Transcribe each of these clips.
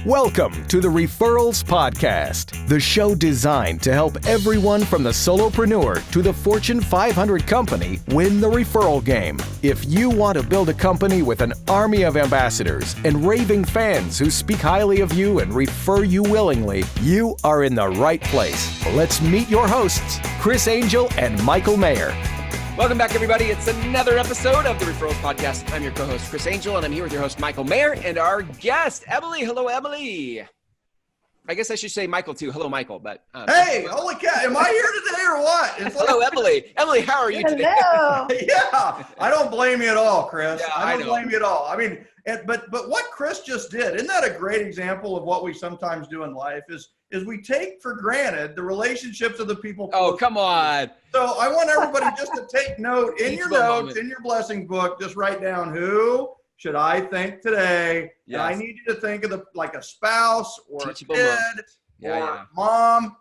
Welcome to the Referrals Podcast, the show designed to help everyone from the solopreneur to the Fortune 500 company win the referral game. If you want to build a company with an army of ambassadors and raving fans who speak highly of you and refer you willingly, you are in the right place. Let's meet your hosts, Chris Angel and Michael Maher. Welcome back, everybody. It's another episode of the Referrals Podcast. I'm your co-host, Chris Angel, and I'm here with your host, Michael Maher, and our guest, Emily. Hello, Emily. I guess I should say Michael, too. Hello, Michael. But hey, holy cow. Am I here today or what? Hello, Emily. Emily, how are you today? Hello. Yeah, I don't blame you at all, Chris. Yeah, I don't blame you at all. I mean, but what Chris just did, isn't that a great example of what we sometimes do in life is we take for granted the relationships of the people. Oh, come on. So I want everybody just to take note in your notes, moment. in your blessing book, just write down who should I thank today. Yes. And I need you to think of like a spouse or Teachable a kid moment. or mom.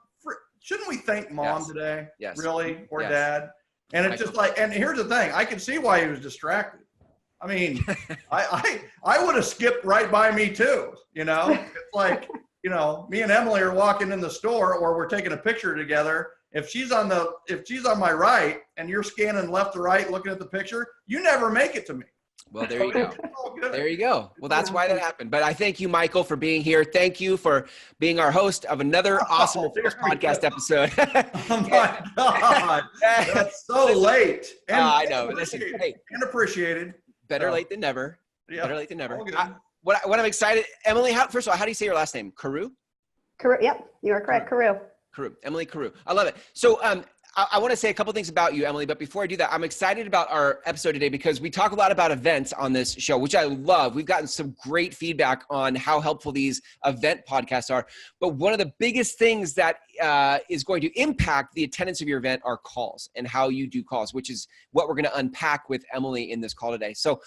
Shouldn't we thank mom Yes. today? Yes. Really? Or Yes. dad? And it's just like, and here's the thing, I can see why he was distracted. I mean, I would have skipped right by me too, you know? It's like, you know, me and Emily are walking in the store or we're taking a picture together. If she's on my right and you're scanning left to right looking at the picture, you never make it to me. Well, there you go. Oh, good. There you go. Well, that's why that happened. But I thank you, Michael, for being here. Thank you for being our host of another awesome Referrals Podcast episode. Oh my God. That's so late. And, I know. Listen, hey, and appreciated. better late than never. Yeah. Better late than never. All good. What I'm excited, Emily, first of all, how do you say your last name? Kuru? Kuru, yep, you are correct. Kuru. Kuru. Emily Kuru. I love it. So I want to say a couple things about you, Emily, but before I do that, I'm excited about our episode today because we talk a lot about events on this show, which I love. We've gotten some great feedback on how helpful these event podcasts are. But one of the biggest things that is going to impact the attendance of your event are calls and how you do calls, which is what we're going to unpack with Emily in this call today. So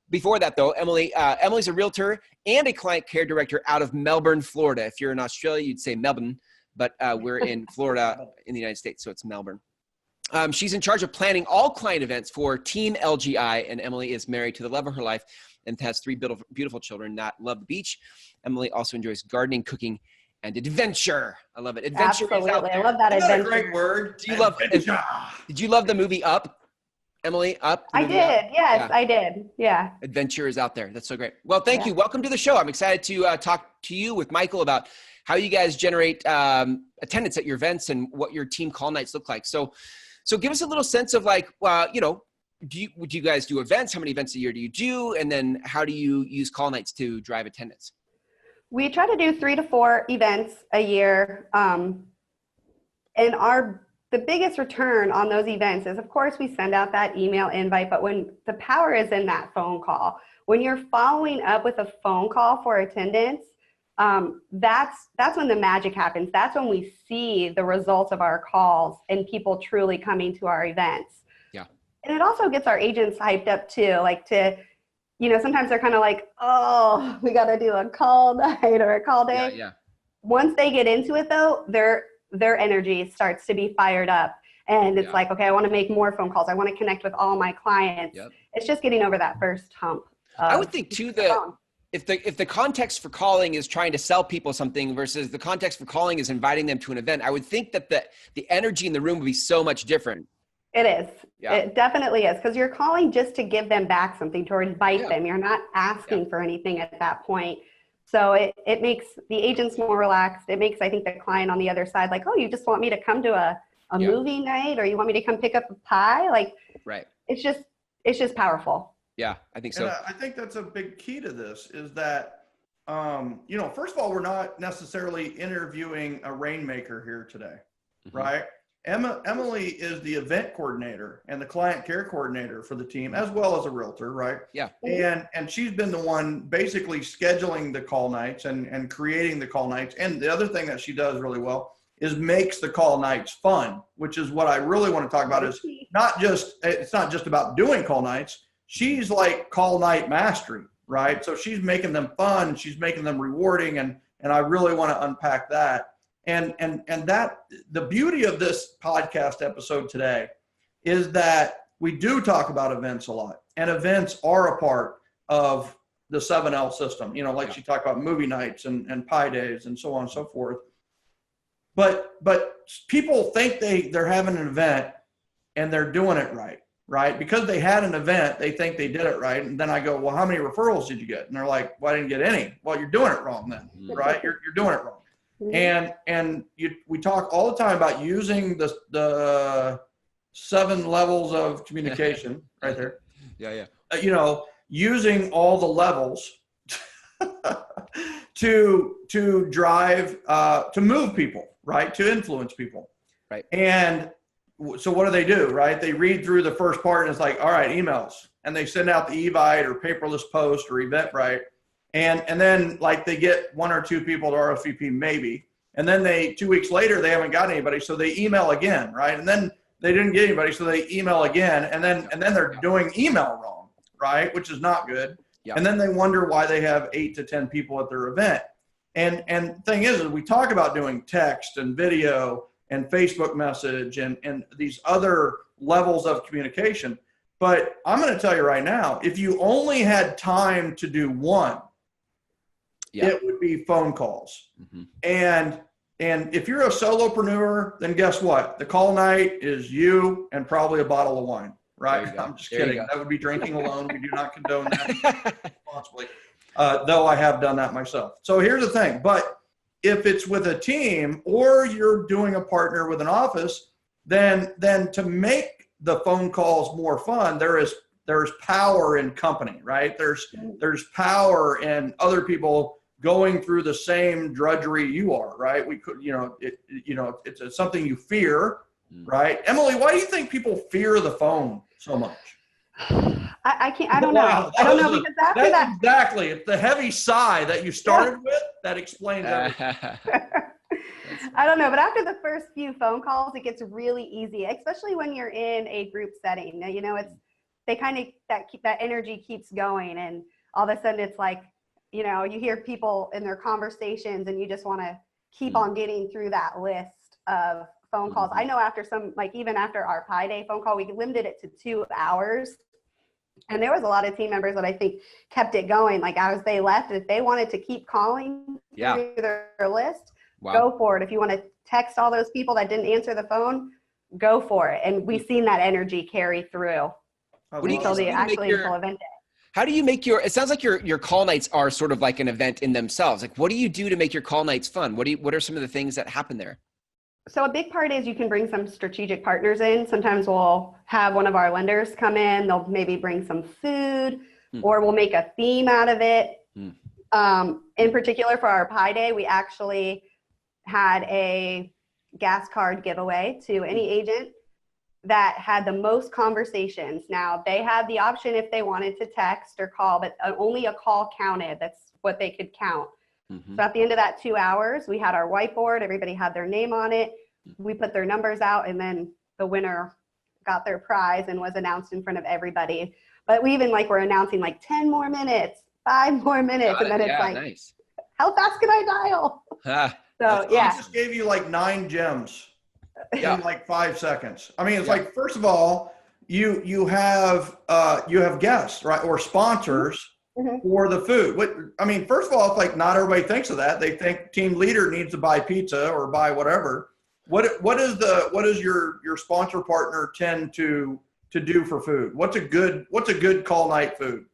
before that, though, Emily's a realtor and a client care director out of Melbourne, Florida. If you're in Australia, you'd say Melbourne. But we're in Florida in the United States, so it's Melbourne. She's in charge of planning all client events for Team LGI, and Emily is married to the love of her life and has three beautiful children that love the beach. Emily also enjoys gardening, cooking, and adventure. I love it. Adventure. Absolutely, I love that Isn't that adventure. a great word? Did you love the movie Up, Emily? Up? I did. Yes, yeah. I did. Yeah. Adventure is out there. That's so great. Well, thank you. Welcome to the show. I'm excited to talk to you with Michael about how you guys generate attendance at your events and what your team call nights look like. So give us a little sense of like, you know, do you guys do events? How many events a year do you do? And then how do you use call nights to drive attendance? We try to do 3 to 4 events a year. And the biggest return on those events is, of course, we send out that email invite, but when the power is in that phone call, when you're following up with a phone call for attendance, that's when the magic happens. That's when we see the results of our calls and people truly coming to our events. Yeah. And it also gets our agents hyped up too, like to, you know, sometimes they're kind of like, oh, we got to do a call night or a call day. Yeah. Once they get into it though, their energy starts to be fired up. And it's like, okay, I want to make more phone calls. I want to connect with all my clients. Yep. It's just getting over that first hump. I would think too if the context for calling is trying to sell people something versus the context for calling is inviting them to an event, I would think that the energy in the room would be so much different. It is. Yeah. It definitely is, because you're calling just to give them back something, to invite them. You're not asking for anything at that point. So it makes the agents more relaxed. It makes, I think, the client on the other side like, oh, you just want me to come to a movie night, or you want me to come pick up a pie? Like, right. It's just powerful. Yeah, I think so. And I think that's a big key to this is that, you know, first of all, we're not necessarily interviewing a rainmaker here today, right? Emily is the event coordinator and the client care coordinator for the team, as well as a realtor, right? Yeah. And she's been the one basically scheduling the call nights and creating the call nights. And the other thing that she does really well is makes the call nights fun, which is what I really want to talk about. It's not just about doing call nights. She's like call night mastery, right? So she's making them fun, she's making them rewarding, and I really want to unpack that. And that the beauty of this podcast episode today is that we do talk about events a lot, and events are a part of the 7L system, like she talked about movie nights and pie days and so on and so forth. But people think they're having an event and they're doing it right? Because they had an event, they think they did it right. And then I go, well, how many referrals did you get? And they're like, well, I didn't get any. Well, you're doing it wrong then, right? You're doing it wrong. And we talk all the time about using the 7 levels of communication right there. Yeah. Using all the levels to drive, to move people, right? To influence people. Right. And so what do? Right? They read through the first part and it's like, all right, emails. And they send out the Evite or paperless post or Eventbrite. And then like they get 1 or 2 people to RSVP maybe. And then 2 weeks later, they haven't got anybody. So they email again, right? And then they didn't get anybody. So they email again. And then they're doing email wrong, right? Which is not good. Yeah. And then they wonder why they have 8 to 10 people at their event. And the thing is we talk about doing text and video and Facebook message and these other levels of communication. But I'm going to tell you right now, if you only had time to do one, it would be phone calls. And if you're a solopreneur, then guess what? The call night is you and probably a bottle of wine, right? I'm just kidding. That would be drinking alone. We do not condone that responsibly, though I have done that myself. So here's the thing. But if it's with a team or you're doing a partner with an office, then to make the phone calls more fun, there's power in company, right? There's power in other people going through the same drudgery you are, right? We could, it's something you fear, right? Emily, why do you think people fear the phone so much? I don't know. I don't know because after that. Exactly. It's the heavy sigh that you started with that explains everything. I don't know, but after the first few phone calls, it gets really easy, especially when you're in a group setting. That energy keeps going, and all of a sudden it's like, you hear people in their conversations and you just want to keep on getting through that list of phone calls. I know after even after our Pi Day phone call, we limited it to 2 hours. And there was a lot of team members that I think kept it going. Like as they left, if they wanted to keep calling through their list, go for it. If you want to text all those people that didn't answer the phone, go for it. And we've seen that energy carry through until the full event day. How do you make it sounds like your call nights are sort of like an event in themselves. Like, what do you do to make your call nights fun? What are some of the things that happen there? So a big part is you can bring some strategic partners in. Sometimes we'll have one of our lenders come in. They'll maybe bring some food or we'll make a theme out of it. In particular for our Pi Day, we actually had a gas card giveaway to any agent that had the most conversations. Now they had the option if they wanted to text or call, but only a call counted. That's what they could count. So at the end of that 2 hours, we had our whiteboard. Everybody had their name on it. We put their numbers out, and then the winner got their prize and was announced in front of everybody. But we even we're announcing 10 more minutes, 5 more minutes. And then it's nice. How fast can I dial? So yeah. I just gave you 9 gems. In 5 seconds. I mean, it's first of all, you have guests, right, or sponsors for the food. First of all, it's not everybody thinks of that. They think team leader needs to buy pizza or buy whatever. What does your sponsor partner tend to do for food? What's a good call night food?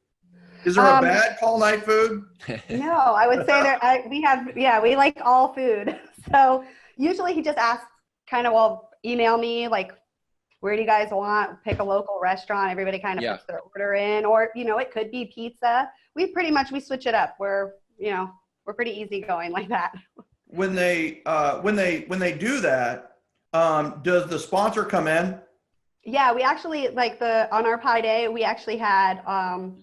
Is there a bad call night food? No, I would say we like all food. So usually he just asks email me, where do you guys want? Pick a local restaurant. Everybody kind of puts their order in, or, it could be pizza. We switch it up. We're pretty easygoing like that. When they do that, does the sponsor come in? Yeah, we actually on our Pi Day, we actually had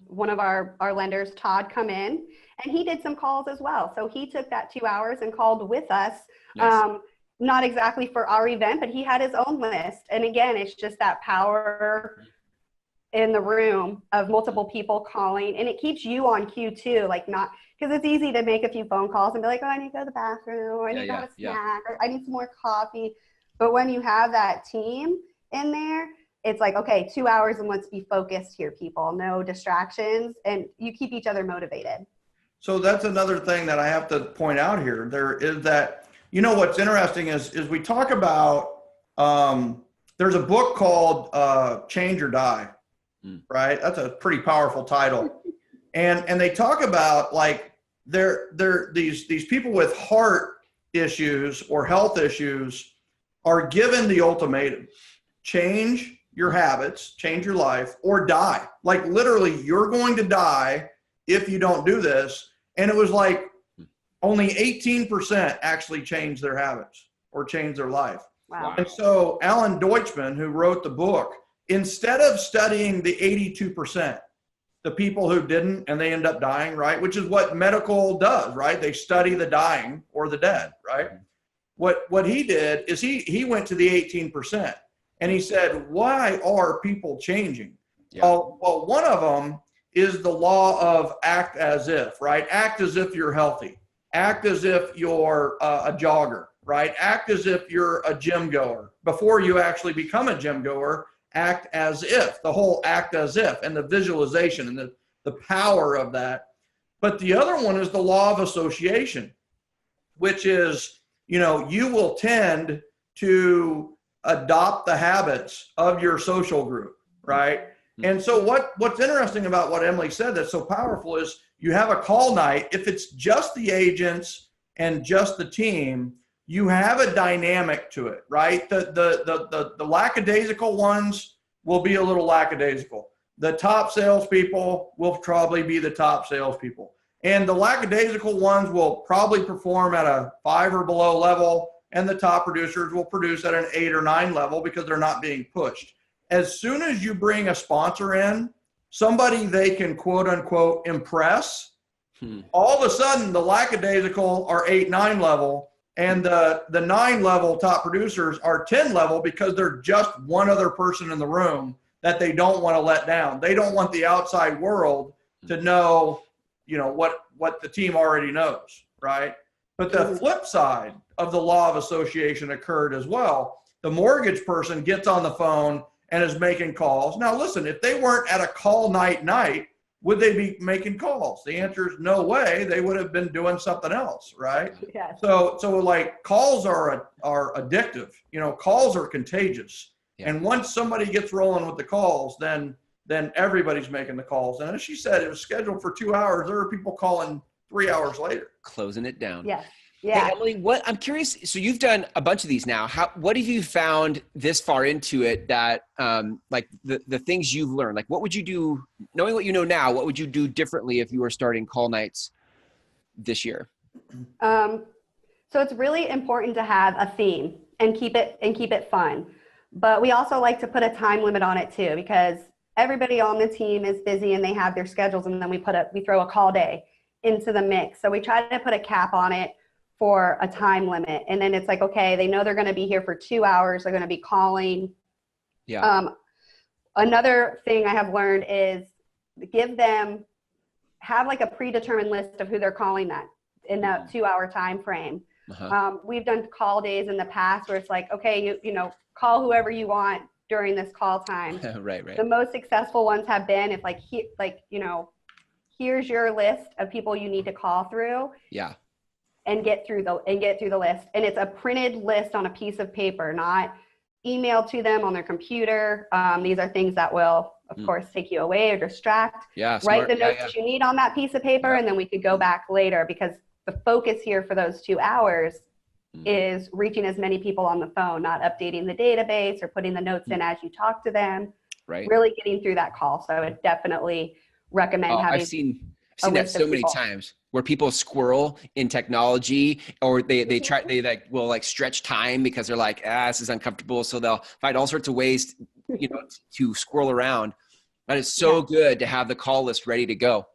one of our lenders, Todd, come in, and he did some calls as well. So he took that 2 hours and called with us. Nice. Not exactly for our event, but he had his own list. And again, it's just that power in the room of multiple people calling, and it keeps you on cue too. Not because it's easy to make a few phone calls and be like, oh, I need to go to the bathroom, or I need to have a snack, or I need some more coffee. But when you have that team in there, it's like, okay, 2 hours and let's be focused here, people. No distractions, and you keep each other motivated. So that's another thing that I have to point out here. There is that, you know, what's interesting is we talk about, there's a book called Change or Die, right? That's a pretty powerful title. And they talk about like these people with heart issues or health issues are given the ultimatum: change your habits, change your life, or die. Like literally, you're going to die if you don't do this. And it was like only 18% actually changed their habits or changed their life. Wow. And so Alan Deutschman, who wrote the book, instead of studying the 82%, the people who didn't and they end up dying, right? Which is what medical does, right? They study the dying or the dead, right? What he did is he went to the 18% and he said, why are people changing? Yeah. Well, one of them is the law of act as if, right? Act as if you're healthy. Act as if you're a jogger, right? Act as if you're a gym goer. Before you actually become a gym goer, act as if, the whole act as if, and the visualization and the power of that. But the other one is the law of association, which is, you know, you will tend to adopt the habits of your social group, right? And so what's interesting about what Emily said that's so powerful is you have a call night. If it's just the agents and just the team, you have a dynamic to it, right? The lackadaisical ones will be a little lackadaisical. The top salespeople will probably be the top salespeople. And the lackadaisical ones will probably perform at a 5 or below level, and the top producers will produce at an 8 or 9 level because they're not being pushed. As soon as you bring a sponsor in, somebody they can quote unquote impress, all of a sudden the lackadaisical are 8, 9 level, and the 9 level top producers are 10 level because they're just one other person in the room that they don't want to let down. They don't want the outside world to know, you know, what the team already knows, right? But the flip side of the law of association occurred as well. The mortgage person gets on the phone and is making calls. Now, listen, if they weren't at a call night, would they be making calls? The answer is no way. They would have been doing something else, right? Yes. So like calls are addictive. You know, calls are contagious. Yeah. And once somebody gets rolling with the calls, then everybody's making the calls. And as she said, it was scheduled for 2 hours. There were people calling 3 hours later. Closing it down. Yes. Yeah. Hey, Emily, I'm curious. So you've done a bunch of these now. What have you found this far into it that, like the things you've learned, like what would you do, knowing what you know now, what would you do differently if you were starting call nights this year? So it's really important to have a theme and keep it fun. But we also like to put a time limit on it too, because everybody on the team is busy and they have their schedules, and then we throw a call day into the mix. So we try to put a cap on it for a time limit. And then it's like, okay, they know they're going to be here for 2 hours. They're going to be calling. Yeah. Another thing I have learned is have like a predetermined list of who they're calling that in that 2 hour time frame. Uh-huh. We've done call days in the past where it's like, okay, you know, call whoever you want during this call time. Right. The most successful ones have been if here's your list of people you need to call through. Yeah. And get through the list. And it's a printed list on a piece of paper, not emailed to them on their computer. These are things that will, of course, take you away or distract. Yeah, write the notes that you need on that piece of paper, and then we could go back later, because the focus here for those 2 hours is reaching as many people on the phone, not updating the database or putting the notes in as you talk to them. Right. Really getting through that call. So I would definitely recommend having. I've seen that so many times where people squirrel in technology, or they will stretch time because they're like, this is uncomfortable. So they'll find all sorts of ways, to squirrel around. That is so good to have the call list ready to go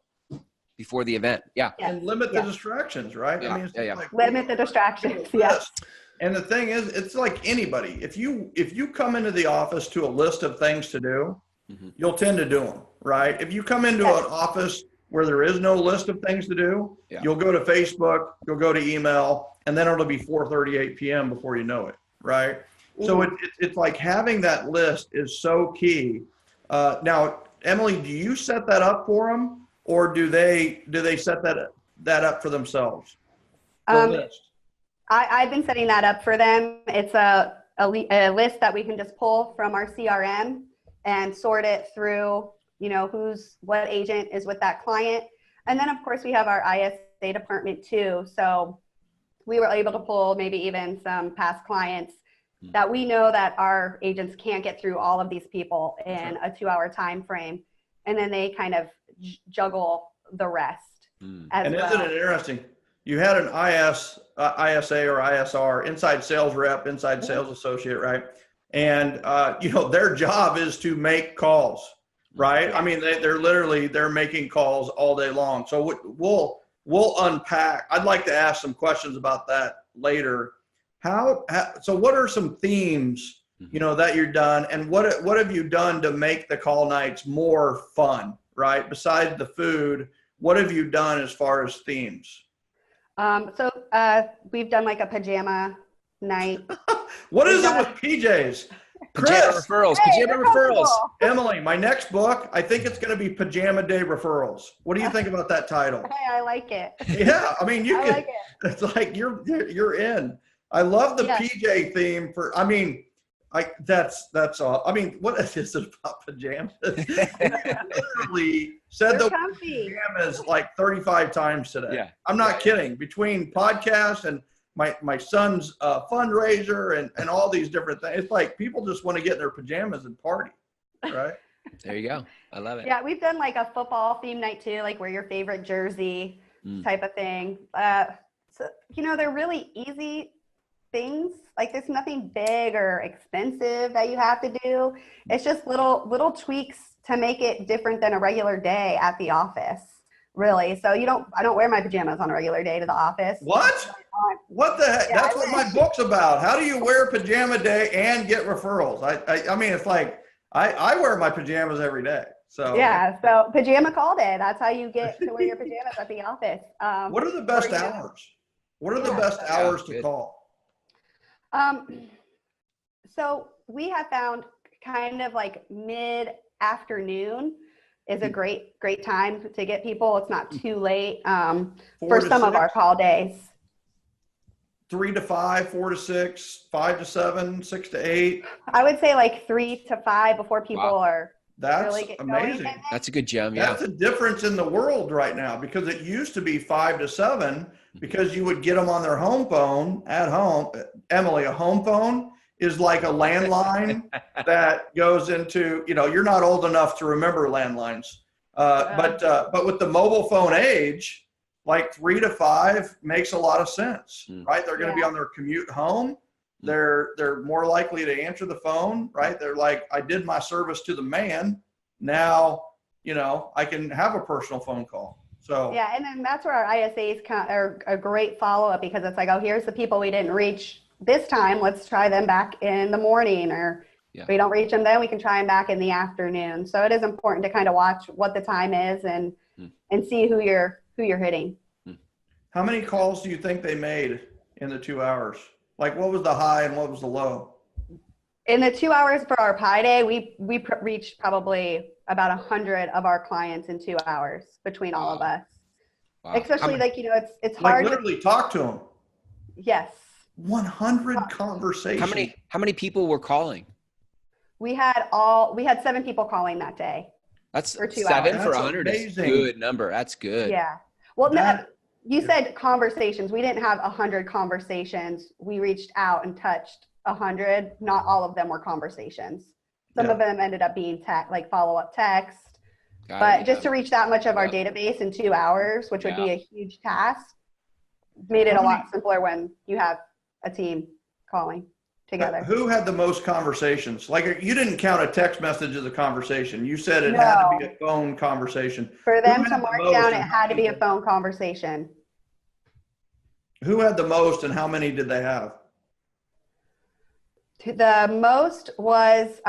before the event. Yeah. And limit the distractions, right? Yeah. I mean, Like, limit the distractions. Yes. And the thing is, it's like anybody. If you come into the office to a list of things to do, you'll tend to do them, right? If you come into an office where there is no list of things to do, you'll go to Facebook, you'll go to email, and then it'll be 4:38 p.m. before you know it, right? So it's like having that list is so key. Now, Emily, do you set that up for them, or do they set that up for themselves? The list. I've been setting that up for them. It's a list that we can just pull from our CRM and sort it through, what agent is with that client. And then, of course, we have our ISA department too. So we were able to pull maybe even some past clients that we know that our agents can't get through all of these people in a 2-hour time frame. And then they kind of juggle the rest as well. Isn't it interesting? You had an ISA or ISR, inside sales rep, inside sales associate, right? And, their job is to make calls, right? I mean, they're making calls all day long. So we'll unpack. I'd like to ask some questions about that later. So what are some themes, that you're done, and what have you done to make the call nights more fun, right? Besides the food, what have you done as far as themes? We've done like a pajama night. What is it with PJs? Pajama referrals. Pajama referrals. Emily, my next book, I think it's going to be Pajama Day Referrals. What do you think about that title? Hey, I like it. Yeah, I mean, like it. It's like you're in. I love the PJ theme that's all. I mean, what is it about pajamas? Literally said the pajamas like 35 times today. Yeah. I'm not kidding. Between podcasts and my son's fundraiser and all these different things, it's like people just want to get in their pajamas and party, right? There you go. I love it. Yeah, we've done like a football theme night too, like wear your favorite jersey type of thing. So they're really easy things. Like there's nothing big or expensive that you have to do. It's just little tweaks to make it different than a regular day at the office, really. So I don't wear my pajamas on a regular day to the office. What? What the heck? Yeah, that's what my book's about. How do you wear pajama day and get referrals? I mean, it's like I wear my pajamas every day. So yeah, so pajama call day. That's how you get to wear your pajamas at the office. What are the best hours? What are the best hours to call? So we have found kind of like mid-afternoon is a great time to get people. It's not too late for some of our call days. 3 to 5, 4 to 6, 5 to 7, 6 to 8. I would say like 3 to 5 before people are really getting amazing. Going. That's a good gem. Yeah. That's a difference in the world right now, because it used to be 5 to 7 because you would get them on their home phone at home. Emily, a home phone is like a landline that goes into, you're not old enough to remember landlines. But with the mobile phone age, like 3 to 5 makes a lot of sense, right? They're going to be on their commute home. They're more likely to answer the phone, right? They're like, I did my service to the man. Now, I can have a personal phone call. So yeah, and then that's where our ISAs are a great follow-up, because it's like, oh, here's the people we didn't reach this time. Let's try them back in the morning, or if we don't reach them then we can try them back in the afternoon. So it is important to kind of watch what the time is and see who you're hitting. How many calls do you think they made in the 2 hours? Like, what was the high and what was the low? In the 2 hours for our Pi Day, we reached probably about 100 of our clients in 2 hours between all of us. Wow. Especially it's hard. Like literally talk to them. Yes. 100 conversations. How many people were calling? We had 7 people calling that day. That's for 2 7 hours. for 100 is a good number. That's good. Yeah. Well, you said conversations. We didn't have 100 conversations. We reached out and touched 100. Not all of them were conversations. Some of them ended up being follow-up text. To reach that much of our database in 2 hours, which would be a huge task, made it a lot simpler when you have a team calling together. Who had the most conversations? Like, you didn't count a text message as a conversation. You said it had to be a phone conversation. For them to mark down, it had to be a phone conversation. Who had the most and how many did they have? The most was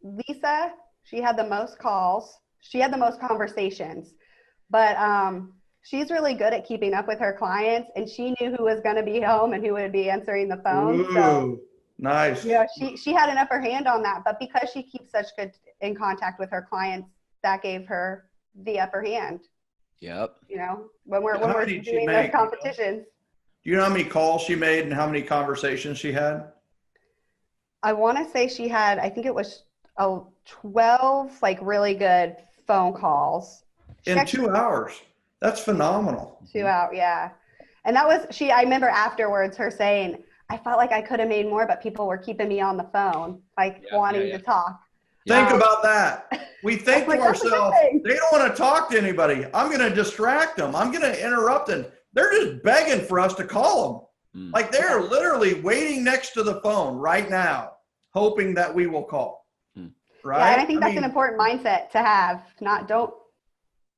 Lisa. She had the most calls. She had the most conversations. But she's really good at keeping up with her clients, and she knew who was going to be home and who would be answering the phone. Ooh, Nice. Yeah, she had an upper hand on that, but because she keeps such good in contact with her clients, that gave her the upper hand. Yep. You know, when we're How doing did she those make? competitions. Do you know how many calls she made and how many conversations she had? I want to say she had, I think it was 12 like really good phone calls. In 2 hours. That's phenomenal. 2 hours, yeah. And that was, I remember afterwards her saying, I felt like I could have made more, but people were keeping me on the phone, like wanting to talk. Think about that. We think to ourselves, they don't want to talk to anybody. I'm going to distract them. I'm going to interrupt them. They're just begging for us to call them. Like they're literally waiting next to the phone right now, hoping that we will call. Right? Yeah, and I think that's an important mindset to have. Don't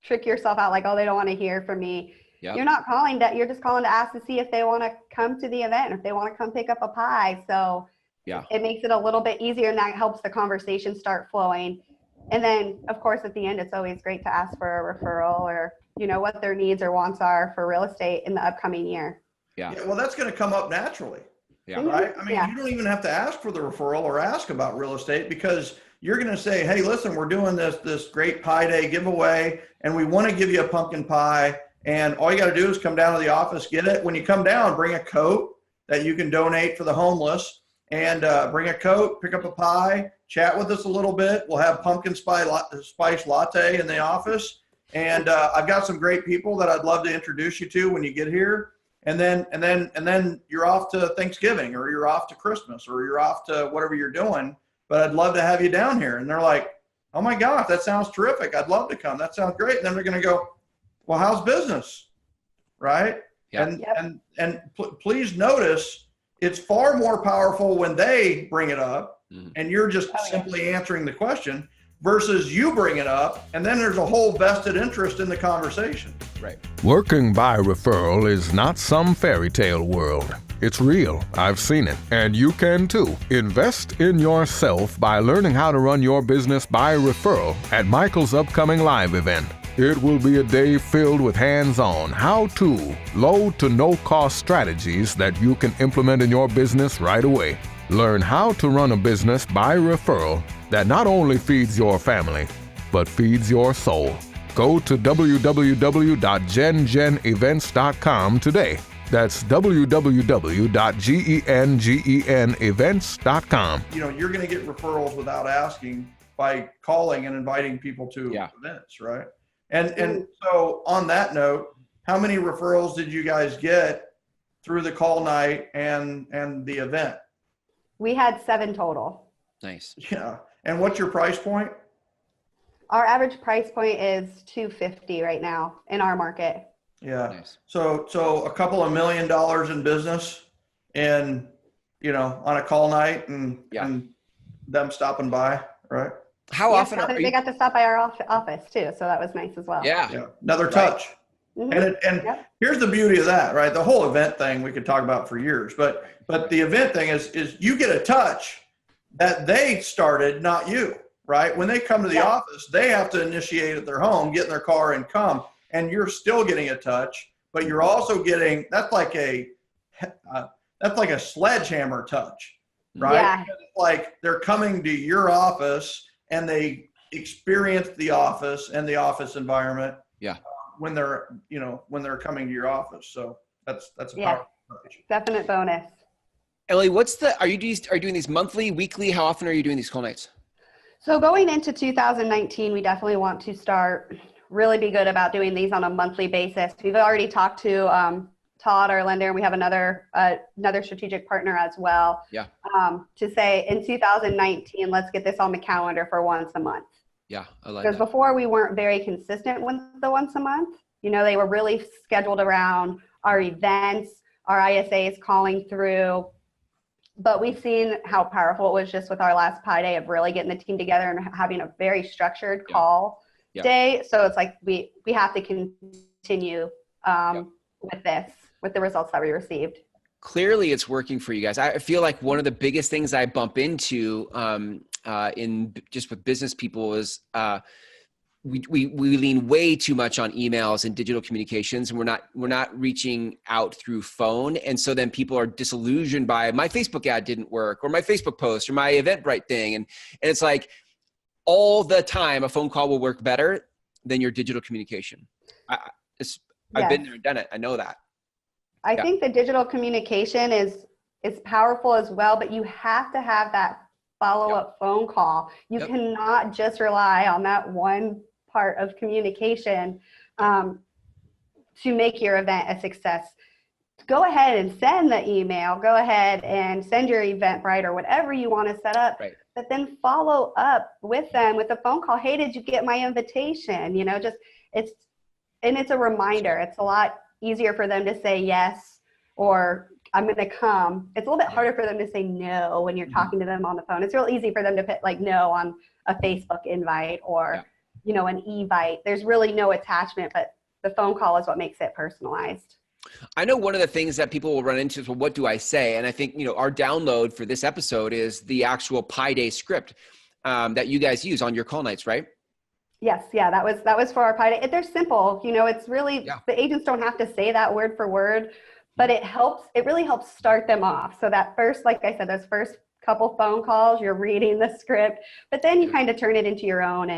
trick yourself out like, oh, they don't want to hear from me. Yep. You're not calling that. You're just calling to ask to see if they want to come to the event, if they want to come pick up a pie. So it makes it a little bit easier, and that helps the conversation start flowing. And then, of course, at the end, it's always great to ask for a referral or, you know, what their needs or wants are for real estate in the upcoming year. Yeah, well, that's going to come up naturally. Yeah. Right. I mean, you don't even have to ask for the referral or ask about real estate, because you're going to say, hey, listen, we're doing this great pie day giveaway, and we want to give you a pumpkin pie. And all you got to do is come down to the office, get it. When you come down, bring a coat that you can donate for the homeless, and bring a coat, pick up a pie, chat with us a little bit. We'll have pumpkin spice latte in the office. And I've got some great people that I'd love to introduce you to when you get here. And then you're off to Thanksgiving, or you're off to Christmas, or you're off to whatever you're doing. But I'd love to have you down here. And they're like, oh my gosh, that sounds terrific. I'd love to come. That sounds great. And then they're going to go, well, how's business? Right. Yeah. And please notice, it's far more powerful when they bring it up and you're just simply answering the question, versus you bring it up and then there's a whole vested interest in the conversation. Right. Working by referral is not some fairy tale world. It's real. I've seen it. And you can too. Invest in yourself by learning how to run your business by referral at Michael's upcoming live event. It will be a day filled with hands-on, how-to, low to no-cost strategies that you can implement in your business right away. Learn how to run a business by referral that not only feeds your family, but feeds your soul. Go to www.gengenevents.com today. That's www.gengenevents.com. You know, you're going to get referrals without asking by calling and inviting people to events, right? And so on that note, how many referrals did you guys get through the call night and the event? We had 7 total. Nice. Yeah. And what's your price point? Our average price point is $250 right now in our market. Yeah. Nice. So a couple of $1 million in business and, you know, on a call night and them stopping by, right? How often they got to stop by our office too, so that was nice as well. Yeah. Another touch. And here's the beauty of that, right? The whole event thing we could talk about for years, but the event thing is you get a touch that they started, not you, right? When they come to the office, they have to initiate at their home, get in their car and come, and you're still getting a touch, but you're also getting, that's like a sledgehammer touch, right? Yeah. It's like they're coming to your office and they experience the office and the office environment. Yeah. When they're coming to your office. So that's a powerful approach. Definite bonus. Emily, are you doing these monthly, weekly? How often are you doing these call nights? So going into 2019, we definitely want to really be good about doing these on a monthly basis. We've already talked to Todd, our lender, and we have another strategic partner as well. Yeah. To say in 2019, let's get this on the calendar for once a month. Yeah, I like that. Because before we weren't very consistent with the once a month. You know, they were really scheduled around our events, our ISAs calling through. But we've seen how powerful it was just with our last pie day of really getting the team together and having a very structured call day. So it's like we have to continue with the results that we received. Clearly it's working for you guys. I feel like one of the biggest things I bump into in just with business people is we lean way too much on emails and digital communications, and we're not reaching out through phone. And so then people are disillusioned by my Facebook ad didn't work, or my Facebook post, or my Eventbrite thing. And it's like all the time a phone call will work better than your digital communication. I've been there and done it. I know that. I think the digital communication is powerful as well, but you have to have that follow-up phone call. You cannot just rely on that one part of communication to make your event a success. Go ahead and send the email. Go ahead and send your Eventbrite or whatever you want to set up. Right. But then follow up with them with a phone call. Hey, did you get my invitation? It's a reminder. It's a lot easier for them to say yes or I'm going to come. It's a little bit harder for them to say no when you're talking to them on the phone. It's real easy for them to put like no on a Facebook invite or, an Evite. There's really no attachment, but the phone call is what makes it personalized. I know one of the things that people will run into is, well, what do I say? And I think, our download for this episode is the actual Pi Day script that you guys use on your call nights, right? Yes. Yeah. That was for our Pi Day. They're simple. It's really, the agents don't have to say that word for word, but it really helps start them off. So that first, like I said, those first couple phone calls, you're reading the script, but then you kind of turn it into your own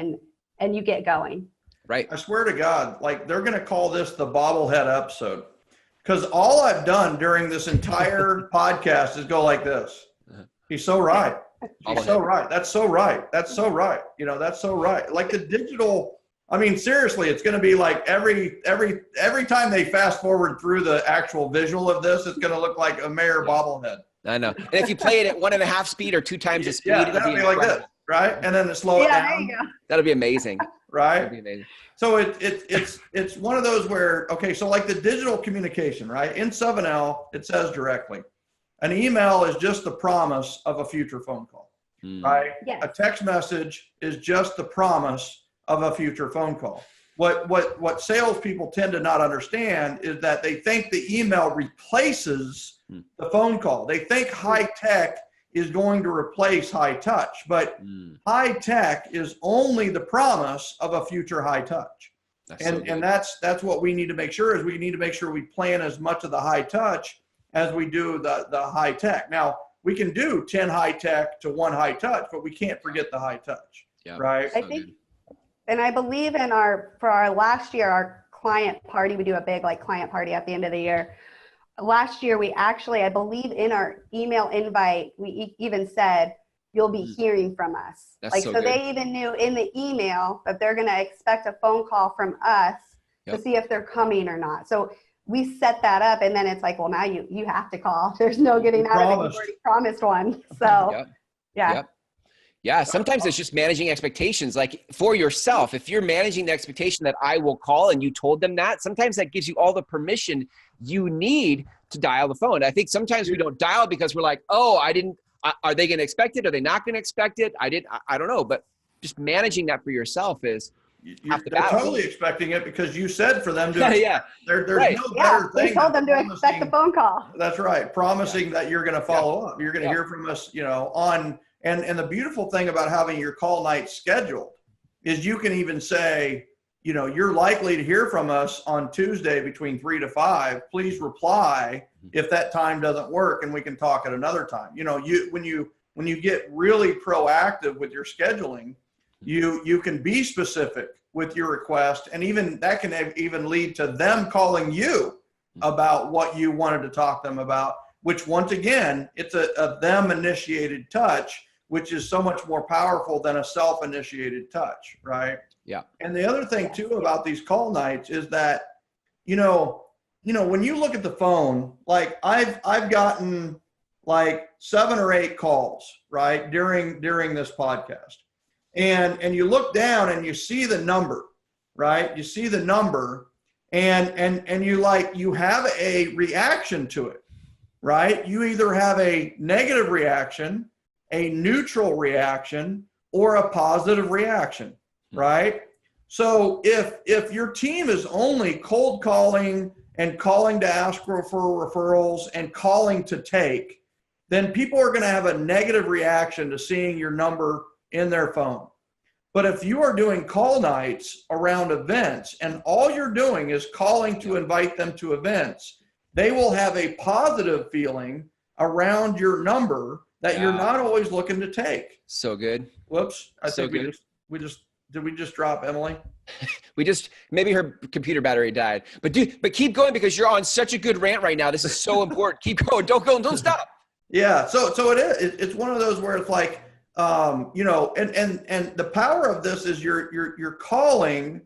and you get going. Right. I swear to God, like they're going to call this the bobblehead episode. Because all I've done during this entire podcast is go like this. He's so right. He's so right. That's so right. That's so right. That's so right. Like the digital, seriously, it's going to be like every time they fast forward through the actual visual of this, it's going to look like a Maher bobblehead. I know. And if you play it at 1.5 speed or 2 times the speed, it'll be like this, right? And then slow it down. There you go. That'll be amazing. Right? That'll be amazing. So it's one of those where, so like the digital communication, right? In 7L, it says directly, an email is just the promise of a future phone call, right? Yes. A text message is just the promise of a future phone call. What salespeople tend to not understand is that they think the email replaces the phone call. They think high tech is going to replace high touch, but high tech is only the promise of a future high touch. And that's what we need to make sure is we need to make sure we plan as much of the high touch as we do the high tech. Now we can do 10 high tech to 1 high touch, but we can't forget the high touch. Yeah. Right. I think, and I believe for our last year, our client party, we do a big client party at the end of the year. Last year, we actually, I believe in our email invite, we even said, you'll be hearing from us. So they even knew in the email that they're going to expect a phone call from us to see if they're coming or not. So we set that up and then it's like, well, now you have to call. There's no getting out of it. You've already promised one. So Yeah, sometimes it's just managing expectations. Like for yourself, if you're managing the expectation that I will call and you told them that, sometimes that gives you all the permission you need to dial the phone. I think sometimes we don't dial because we're like, oh, are they going to expect it? Are they not going to expect it? I don't know. But just managing that for yourself is you're totally expecting it because you said for them to. There's right. no better thing. We told them to expect the phone call. That's right. Promising that you're going to follow up. You're going to hear from us, on. And the beautiful thing about having your call night scheduled is you can even say, you're likely to hear from us on Tuesday between 3 to 5. Please reply if that time doesn't work and we can talk at another time. When you get really proactive with your scheduling, you can be specific with your request, and even that can even lead to them calling you about what you wanted to talk to them about, which once again, it's a them initiated touch, which is so much more powerful than a self-initiated touch, right? Yeah. And the other thing too about these call nights is that, when you look at the phone, like I've gotten like 7 or 8 calls, right, during this podcast. And you look down and you see the number, right? You see the number and you have a reaction to it, right? You either have a negative reaction, a neutral reaction, or a positive reaction, right? So if your team is only cold calling and calling to ask for referrals and calling to take, then people are going to have a negative reaction to seeing your number in their phone. But if you are doing call nights around events and all you're doing is calling to invite them to events, they will have a positive feeling around your number that you're not always looking to take. So good. Whoops. I So think good. did we just drop Emily? Maybe her computer battery died, but keep going because you're on such a good rant right now. This is so important. Keep going. Don't stop. Yeah. So it is, it's one of those where it's like, you know, and the power of this is you're calling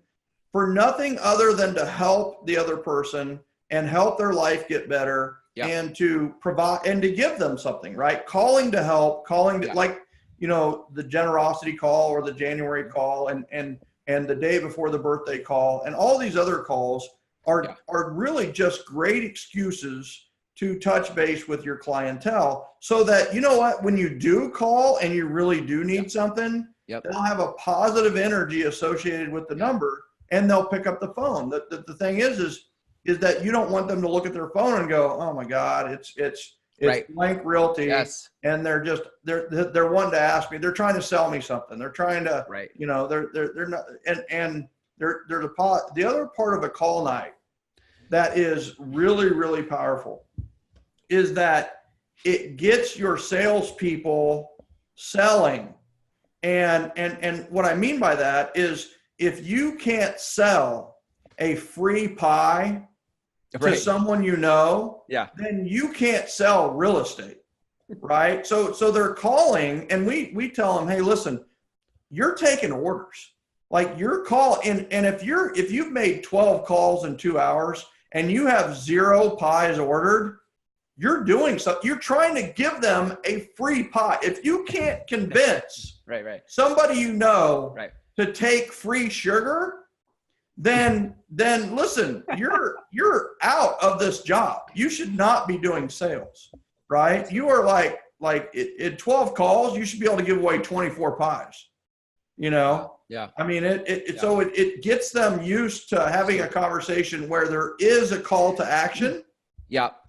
for nothing other than to help the other person and help their life get better and to provide and to give them something, right? Calling to help, like, you know, the generosity call or the January call and the day before the birthday call and all these other calls are really just great excuses to touch base with your clientele so that, you know what, when you do call and you really do need something, they'll have a positive energy associated with the number and they'll pick up the phone. The thing is that you don't want them to look at their phone and go, oh my God, it's Blank Realty. And they're wanting to ask me, they're trying to sell me something. They're trying to, you know, they're not, and the other part of a call night that is really, really powerful is that it gets your salespeople selling. And what I mean by that is if you can't sell a free pie to someone you know, then you can't sell real estate, right? So they're calling and we tell them, hey, listen, you're taking orders. Like your call, and if you've made 12 calls in 2 hours and you have 0 pies ordered, you're doing something. You're trying to give them a free pie. If you can't convince somebody you know to take free sugar, then listen, you're out of this job. You should not be doing sales, right? You are like in 12 calls, you should be able to give away 24 pies, you know? I mean, so it gets them used to having a conversation where there is a call to action.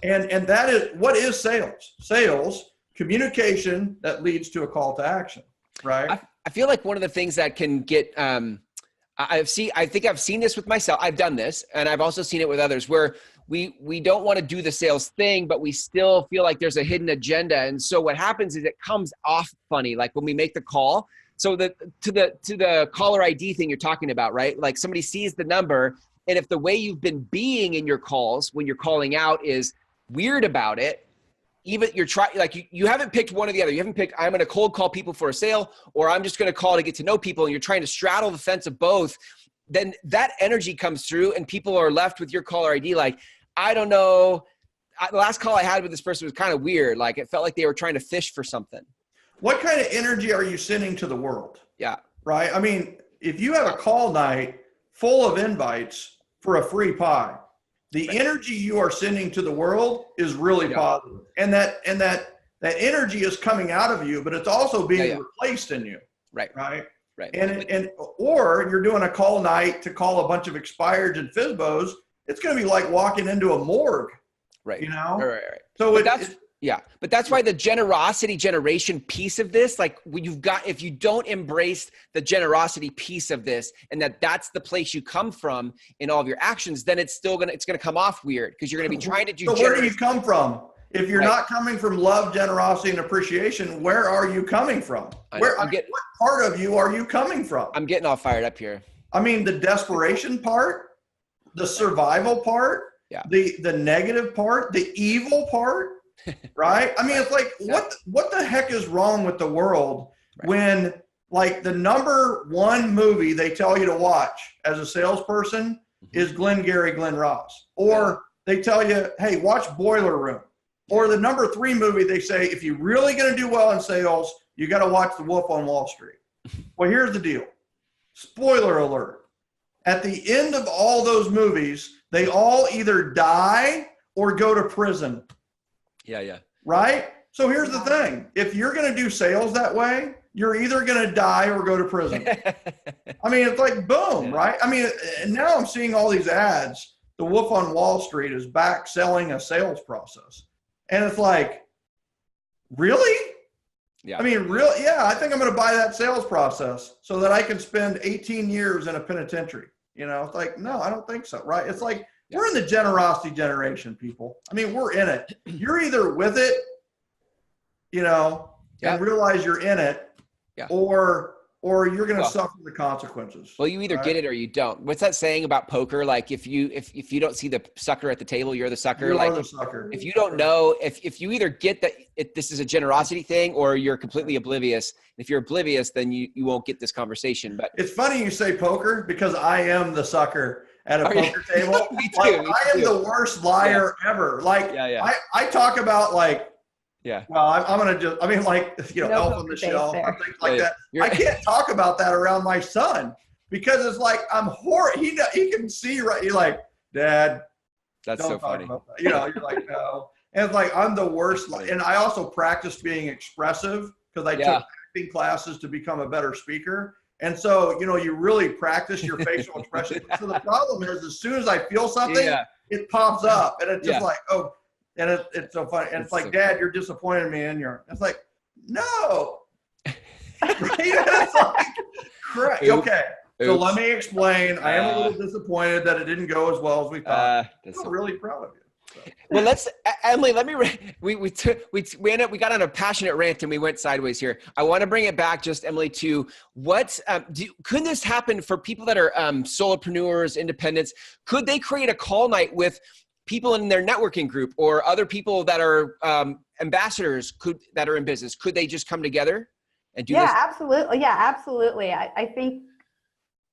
And that is, what is sales? Sales, communication that leads to a call to action, right? I feel like one of the things that can get, I think I've seen this with myself. I've done this and I've also seen it with others where we don't want to do the sales thing, but we still feel like there's a hidden agenda. And so what happens is it comes off funny. Like when we make the call, so to the caller ID thing you're talking about, right? Like somebody sees the number and if the way you've been being in your calls when you're calling out is weird about it, even you're trying, like you haven't picked one or the other. You haven't picked, I'm going to cold call people for a sale, or I'm just going to call to get to know people. And you're trying to straddle the fence of both. Then that energy comes through and people are left with your caller ID. Like, I don't know. The last call I had with this person was kind of weird. Like it felt like they were trying to fish for something. What kind of energy are you sending to the world? Right. I mean, if you have a call night full of invites for a free pie, the energy you are sending to the world is really positive. And that energy is coming out of you, but it's also being replaced in you. Right. And or you're doing a call night to call a bunch of expireds and FSBOs. It's going to be like walking into a morgue. You know? Right. So but that's why the generosity generation piece of this, like if you don't embrace the generosity piece of this and that's the place you come from in all of your actions, then it's going to come off weird because you're going to be trying to do. So where do you come from? If you're not coming from love, generosity, and appreciation, where are you coming from? What part of you are you coming from? I'm getting all fired up here. I mean, the desperation part, the survival part, the negative part, the evil part. Right? I mean, it's like, what the heck is wrong with the world when like the number one movie they tell you to watch as a salesperson is Glenn Ross, or they tell you, hey, watch Boiler Room, or the number 3 movie they say, if you're really going to do well in sales, you got to watch The Wolf on Wall Street. Well, here's the deal. Spoiler alert. At the end of all those movies, they all either die or go to prison. Right? So here's the thing. If you're going to do sales that way, you're either going to die or go to prison. I mean, it's like, boom, right? I mean, and now I'm seeing all these ads. The Wolf on Wall Street is back selling a sales process. And it's like, really? Yeah. I mean, I think I'm going to buy that sales process so that I can spend 18 years in a penitentiary. It's like, no, I don't think so. Right. It's like, we're in the generosity generation, people. I mean, we're in it. You're either with it, and realize you're in it, or you're going to suffer the consequences. Well, you either get it or you don't. What's that saying about poker? Like if you don't see the sucker at the table, you're the sucker. You're like the sucker. If you don't know, if you either get that this is a generosity thing, or you're completely oblivious. If you're oblivious, then you won't get this conversation. But it's funny you say poker, because I am the sucker at a poker table. Me too, like, me I am too. the worst liar ever. Like I talk about like, well, I'm going to just, I mean, like, Elf on the Shelf, or things like that. I can't talk about that around my son, because it's like, I'm horrible. He can see, right. You're like, Dad, that's so funny. You're like, no. And it's like, I'm the worst. And I also practiced being expressive, because I took acting classes to become a better speaker. And so, you really practice your facial expression. So the problem is, as soon as I feel something, it pops up, and it's just like, oh, and it's so funny. And it's like, so Dad, you're disappointed me in your, it's like, no. Right? It's like, correct. Okay. So let me explain. I am a little disappointed that it didn't go as well as we thought. I'm really proud of you. So. Well, Emily, we got on a passionate rant and we went sideways here. I want to bring it back, just Emily, to what, could this happen for people that are solopreneurs, independents? Could they create a call night with people in their networking group, or other people that are ambassadors that are in business? Could they just come together and do this? Absolutely. Yeah, absolutely. I think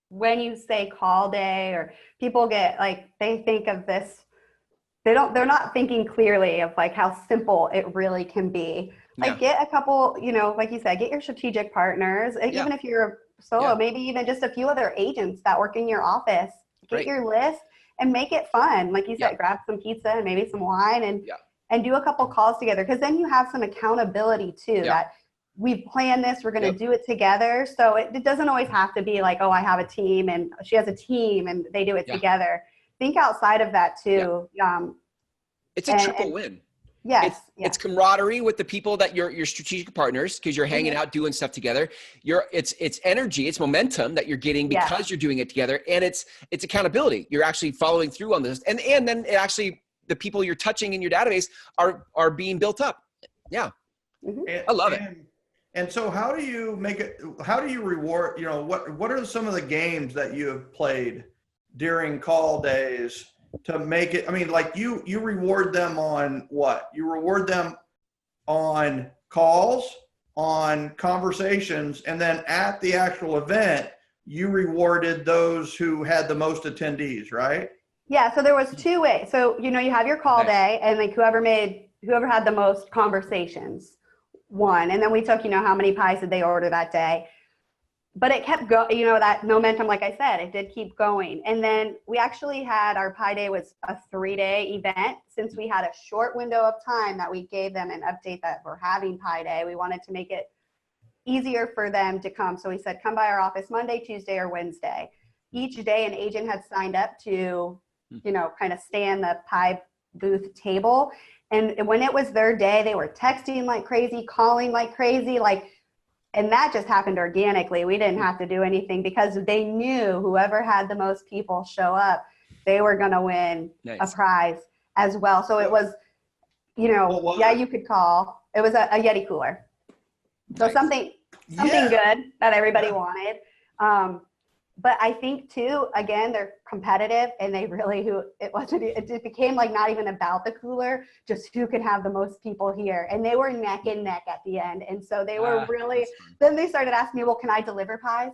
when you say call day, or people get like, they think of this, they're not thinking clearly of like how simple it really can be. Like get a couple, like you said, get your strategic partners, even if you're solo, maybe even just a few other agents that work in your office, get your list and make it fun. Like you said, grab some pizza and maybe some wine and do a couple calls together. Cause then you have some accountability too, that we've planned this, we're going to do it together. So it doesn't always have to be like, oh, I have a team and she has a team and they do it together. Think outside of that too. It's a triple win. Yes. It's camaraderie with the people that your strategic partners, because you're hanging out doing stuff together. It's energy, it's momentum that you're getting because you're doing it together, and it's accountability. You're actually following through on this, and then it actually, the people you're touching in your database are being built up. Yeah, I love it. And so, how do you make it? How do you reward? What are some of the games that you have played during call days to make it? I mean, like you reward them on what? You reward them on calls, on conversations, and then at the actual event, you rewarded those who had the most attendees, right? Yeah. So there was two ways. So, you have your call day, and like whoever had the most conversations won. And then we took, how many pies did they order that day? But it kept going, that momentum, like I said, it did keep going. And then we actually had, our pie day was a 3-day event. Since we had a short window of time that we gave them an update that we're having pie day, we wanted to make it easier for them to come. So we said, come by our office Monday, Tuesday, or Wednesday. Each day an agent had signed up to, kind of stay in the pie booth table. And when it was their day, they were texting like crazy, calling like crazy, and that just happened organically. We didn't have to do anything, because they knew whoever had the most people show up, they were going to win a prize as well. So it was, you could call. It was a Yeti cooler. So something good that everybody wanted. But I think too, again, they're competitive, and they really, it became like not even about the cooler, just who can have the most people here. And they were neck and neck at the end. And so they were really, then they started asking me, well, can I deliver pies?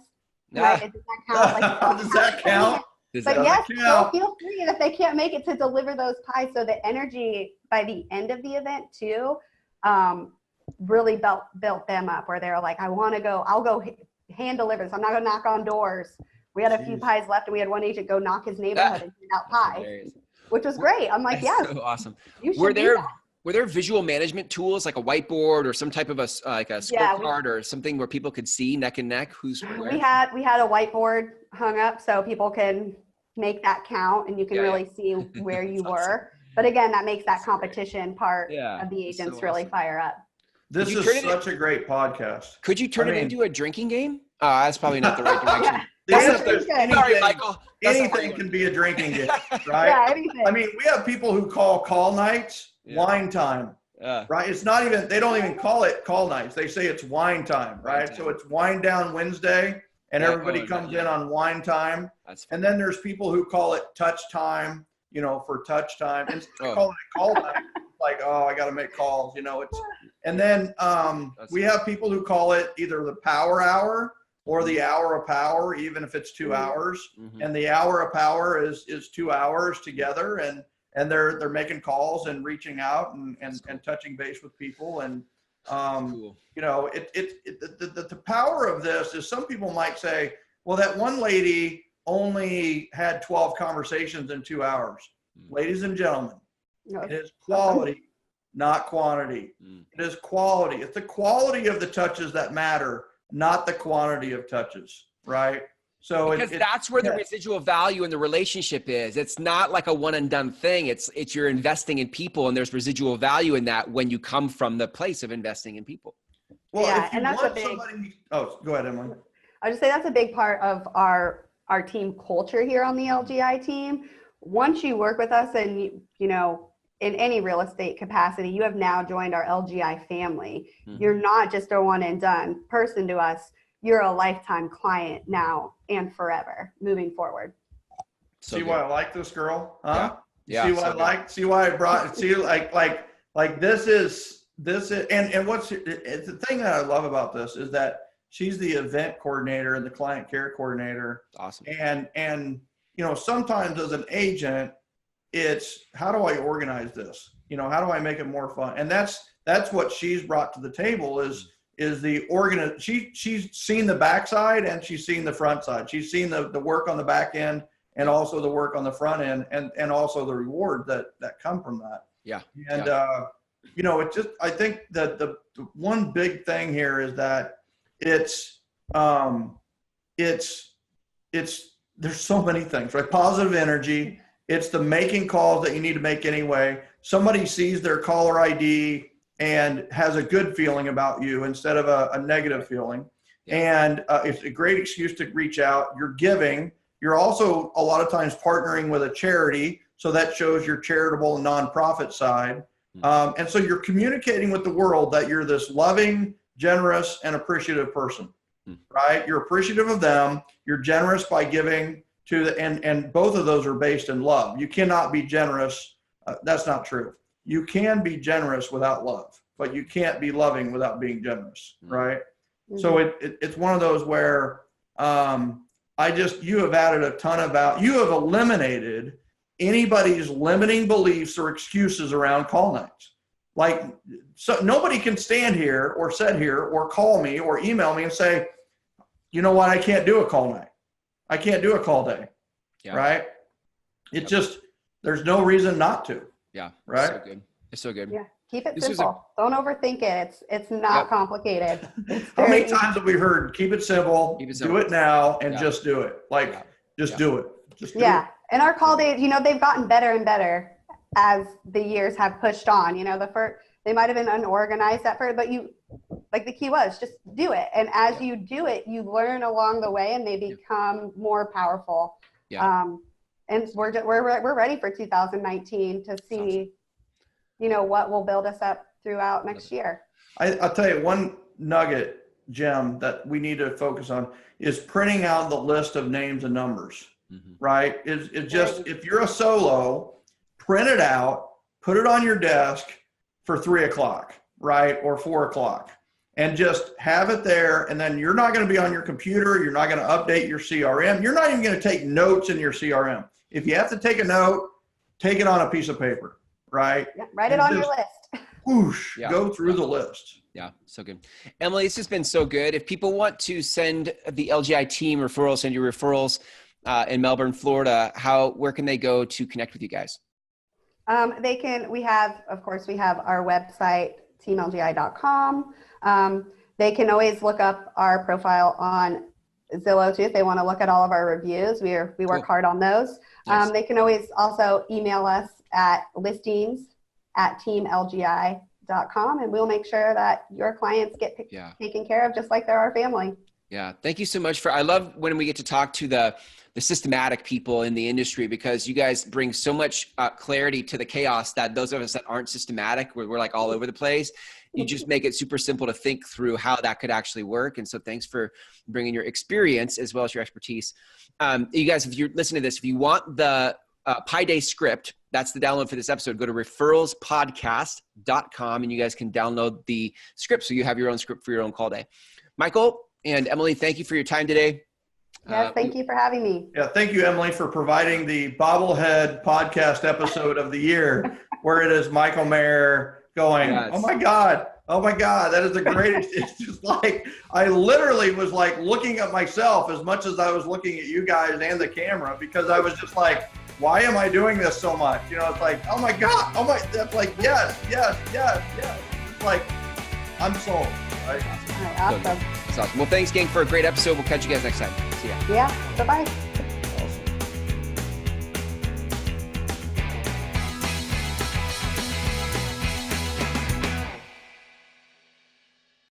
Right? Does that count? Does that count? But yes, so feel free. And if they can't make it, to deliver those pies. So the energy by the end of the event too, really built them up, where they were like, I'll go hand deliver. So I'm not going to knock on doors. We had a few pies left, and we had one agent go knock his neighborhood and hand out pies, which was great. I'm like, that's so awesome. Were there visual management tools, like a whiteboard or some type of a scorecard or something where people could see neck and neck who's where? We had a whiteboard hung up so people can make that count, and you can really see where you were. Awesome. But again, that makes that competition part of the agents really fire up. This is such a great podcast. Could you turn it into a drinking game? That's probably not the right direction. Sorry, Michael. Anything can be a drinking game, right? Yeah, anything. I mean, we have people who call nights wine time, right? It's not even, they don't even call it call nights. They say it's wine time, right? So it's wind down Wednesday and everybody comes in on wine time. And then there's people who call it touch time, for touch time. And call it call night. Like, oh, I got to make calls, and then we have people who call it either the power hour or the hour of power, even if it's 2 hours. And the hour of power is 2 hours together, and they're making calls and reaching out and touching base with people. And the power of this is, some people might say, well, that one lady only had 12 conversations in 2 hours. Ladies and gentlemen, it is quality, not quantity. It is quality. It's the quality of the touches that matter, not the quantity of touches, right? So because that's where the residual value in the relationship is. It's not like a one and done thing. It's you're investing in people, and there's residual value in that when you come from the place of investing in people. Well, if you want somebody, go ahead, Emily. I would just say that's a big part of our team culture here on the LGI team. Once you work with us and in any real estate capacity, you have now joined our LGI family. You're not just a one and done person to us. You're a lifetime client now and forever moving forward. So see why I like this girl? Huh? Yeah. See what I like? See why I brought, see, like this is, and what's the thing that I love about this is that she's the event coordinator and the client care coordinator. Awesome. And sometimes as an agent, it's how do I organize this? How do I make it more fun? And that's what she's brought to the table is the she's seen the backside and she's seen the front side. She's seen the work on the back end and also the work on the front end and also the reward that come from that. Yeah. And it just, I think that the one big thing here is that it's there's so many things, right? Positive energy. It's the making calls that you need to make anyway. Somebody sees their caller ID and has a good feeling about you instead of a negative feeling. And it's a great excuse to reach out. You're giving. You're also a lot of times partnering with a charity. So that shows your charitable and nonprofit side. And so you're communicating with the world that you're this loving, generous, and appreciative person, right? You're appreciative of them. You're generous by giving and both of those are based in love. You cannot be generous. That's not true. You can be generous without love, but you can't be loving without being generous, right? So it's one of those where you have added a ton of value. You have eliminated anybody's limiting beliefs or excuses around call nights. Like, so nobody can stand here or sit here or call me or email me and say, you know what, I can't do a call night. I can't do a call day, right? It just, there's no reason not to. Yeah, right? So good. It's so good. Yeah, keep it simple. Don't overthink it. It's not complicated. How many times have we heard, keep it simple, do it now, and just do it. Just do it. Just do it. And our call days, they've gotten better and better as the years have pushed on. They might have been unorganized at first, but the key was just do it. And as you do it, you learn along the way and they become more powerful. And we're ready for 2019 to see, what will build us up throughout next year. I'll tell you one nugget, Jim, that we need to focus on is printing out the list of names and numbers, right? It's just, if you're a solo, print it out, put it on your desk for 3:00, right? Or 4:00. And just have it there. And then you're not going to be on your computer. You're not going to update your CRM. You're not even going to take notes in your CRM. If you have to take a note, take it on a piece of paper, right? Yeah, write it on your list. Whoosh, go through the list. Yeah, so good. Emily, this has been so good. If people want to send the LGI team referrals, send you referrals in Melbourne, Florida, where can they go to connect with you guys? We have our website, teamlgi.com. They can always look up our profile on Zillow too if they want to look at all of our reviews. We work hard on those. Nice. They can always also email us at listings@teamlgi.com. referralspodcast.com, and we'll make sure that your clients get taken care of just like they're our family. Yeah. Thank you so much I love when we get to talk to the systematic people in the industry, because you guys bring so much clarity to the chaos that those of us that aren't systematic, we're like all over the place. You just make it super simple to think through how that could actually work. And so thanks for bringing your experience as well as your expertise. You guys, if you're listening to this, if you want the Pi Day script, that's the download for this episode. Go to referralspodcast.com and you guys can download the script so you have your own script for your own call day. Michael and Emily, thank you for your time today. Yes, thank you for having me. Yeah, thank you, Emily, for providing the bobblehead podcast episode of the year, where it is Michael Maher going, oh my God, that is the greatest. It's just like, I literally was like looking at myself as much as I was looking at you guys and the camera, because I was just like, why am I doing this so much? It's like, oh my God, that's like, yes. It's like, I'm sold, right? Awesome. That's awesome. Well, thanks, gang, for a great episode. We'll catch you guys next time. See ya. Yeah, bye-bye.